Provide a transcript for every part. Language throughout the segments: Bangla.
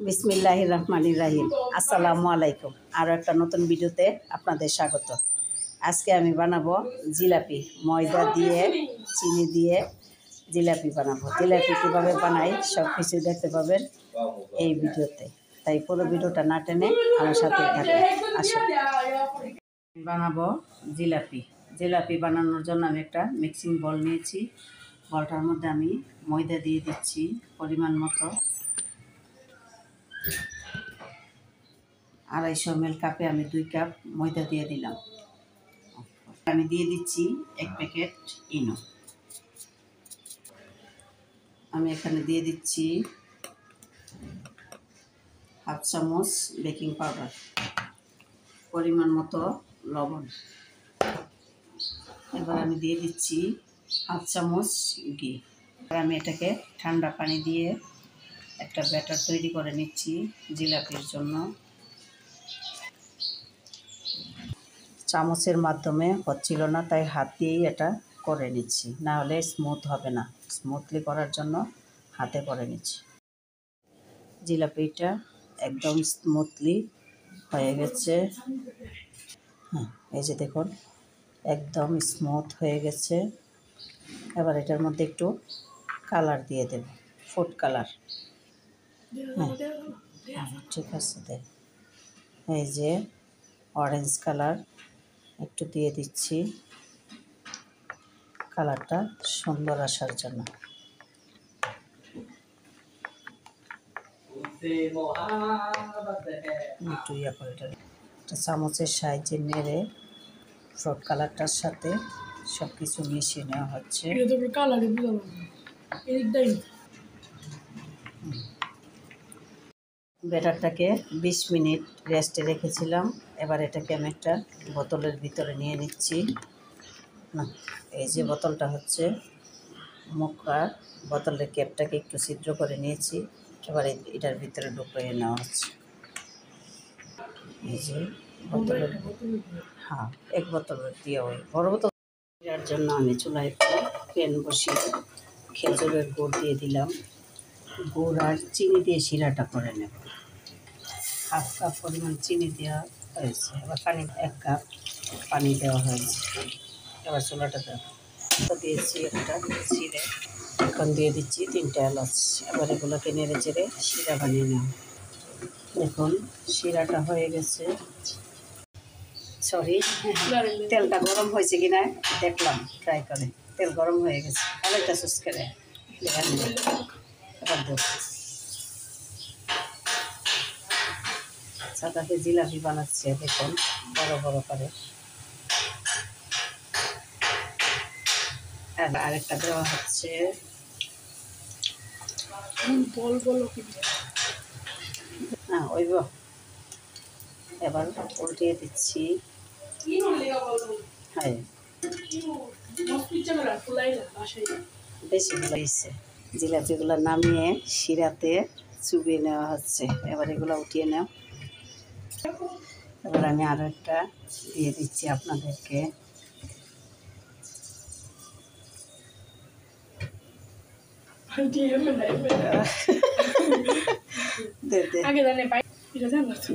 বিসমিল্লাহির রহমানির রহিম। আসসালামু আলাইকুম। আরও একটা নতুন ভিডিওতে আপনাদের স্বাগত। আজকে আমি বানাবো জিলাপি, ময়দা দিয়ে চিনি দিয়ে জিলাপি বানাবো। জিলাপি কীভাবে বানাই সব কিছু দেখতে পাবেন এই ভিডিওতে, তাই পুরো ভিডিওটা না টেনে আমার সাথে থাকবে। আসুন বানাবো জিলাপি। জিলাপি বানানোর জন্য আমি একটা মিক্সিং বল নিয়েছি। বলটার মধ্যে আমি ময়দা দিয়ে দিচ্ছি পরিমাণ মতো। 250 ml কাপে আমি 2 কাপ ময়দা দিয়ে দিলাম। আমি দিয়ে দিচ্ছি 1 প্যাকেট ইনো। আমি এখানে দিয়ে দিচ্ছি হাফ চামচ বেকিং পাউডার, পরিমাণ মতো লবণ। এবার আমি দিয়ে দিচ্ছি হাফ চামচ ঘি। এবার আমি এটাকে ঠান্ডা পানি দিয়ে একটা ব্যাটার তৈরি করে নিচ্ছি জিলাপির জন্য। চামচের মাধ্যমে হচ্ছিল না, তাই হাত দিয়েই এটা করে নিচ্ছি, না হলে স্মুথ হবে না। স্মুথলি করার জন্য হাতে করে নিচ্ছি। জিলাপিটা একদম স্মুথলি হয়ে গেছে। হ্যাঁ, এই যে দেখুন একদম স্মুথ হয়ে গেছে। এবার এটার মধ্যে একটু কালার দিয়ে দেব, ফুড কালার। হ্যাঁ ঠিক আছে, দেখ এই যে অরেঞ্জ কালার একটু দিয়ে দিচ্ছি, কালারটা সুন্দর আসার জন্য। একটু করে একটা চামচের সাহায্যে নেড়ে ফ্রুট কালারটার সাথে সব কিছু মিশিয়ে নেওয়া হচ্ছে। ব্যাটারটাকে 20 মিনিট রেস্টে রেখেছিলাম। এবার এটাকে আমি একটা বোতলের ভিতরে নিয়ে নিচ্ছি। না, এই যে বোতলটা হচ্ছে মুখা, বোতলের ক্যাপটাকে একটু ছিদ্র করে নিয়েছি। এবার এটার ভিতরে ঢুকিয়ে নেওয়া হচ্ছে। এই যে বোতলের, হ্যাঁ এক বোতলের দিয়ে ওই বড় বোতল। এর জন্য আমি চুলায় প্যান বসিয়ে খেজুরের গুড় দিয়ে দিলাম। গুড় আর চিনি দিয়ে শিরাটা করে নেব। হাফ কাপ পরিমাণ চিনি দেওয়া হয়েছে। এবার পানি 1 কাপ পানি দেওয়া হয়েছে। এবার চুলাটা দিয়েছি একটা চিড়ে, এখন দিয়ে দিচ্ছি 3টা এলাচ। এবার এগুলোকে নেড়ে চেড়ে শিরা বানিয়ে নেব। দেখুন শিরাটা হয়ে গেছে। সরি, তেলটা গরম হয়েছে কিনা দেখলাম ট্রাই করে। তেল গরম হয়ে গেছে, আরেকটা সুস করে এবার দেব। সাদাকে জিলাপি বানাচ্ছে দেখুন বড় বড় করে। আরেকটা দেওয়া হচ্ছে, হ্যাঁ ওইব। এবার উল্টিয়ে দিচ্ছি। হ্যাঁ বেশি হয়েছে। জিলাপিগুলো নামিয়ে শিরাতে চুবিয়ে নেওয়া হচ্ছে। এবার এগুলো উঠিয়ে নেও। এবার আমি আরও একটা দিয়ে দিচ্ছি আপনাদেরকে।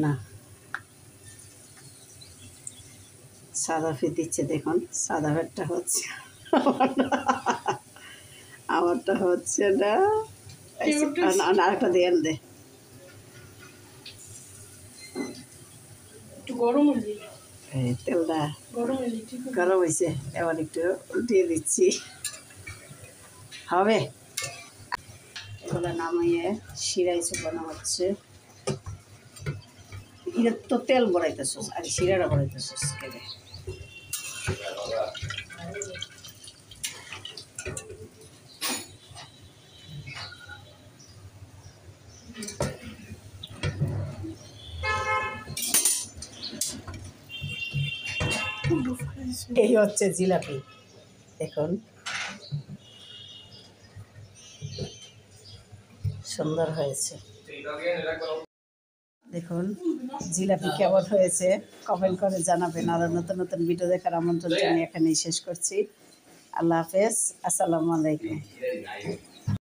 না সাদা ফি দিচ্ছে দেখুন, সাদা ফেরটা হচ্ছে, আমারটা হচ্ছে না। আরেকটা দিয়ে দে, তেলটা গরম হয়েছে। এবার একটু উল্টিয়ে দিচ্ছি, হবে। এগুলো নামিয়ে শিরাই চুবানো হচ্ছে। এটা তো তেল বড়াইতেছিস আর শিরাটা বড়াইতেছিস কেটে। এই হচ্ছে জিলাপি, দেখুন সুন্দর হয়েছে। দেখুন জিলাপি কেমন হয়েছে কমেন্ট করে জানাবেন। আরও নতুন নতুন ভিডিও দেখার আমন্ত্রণ জানিয়ে এখানেই শেষ করছি। আল্লাহ হাফেজ, আসসালামু আলাইকুম।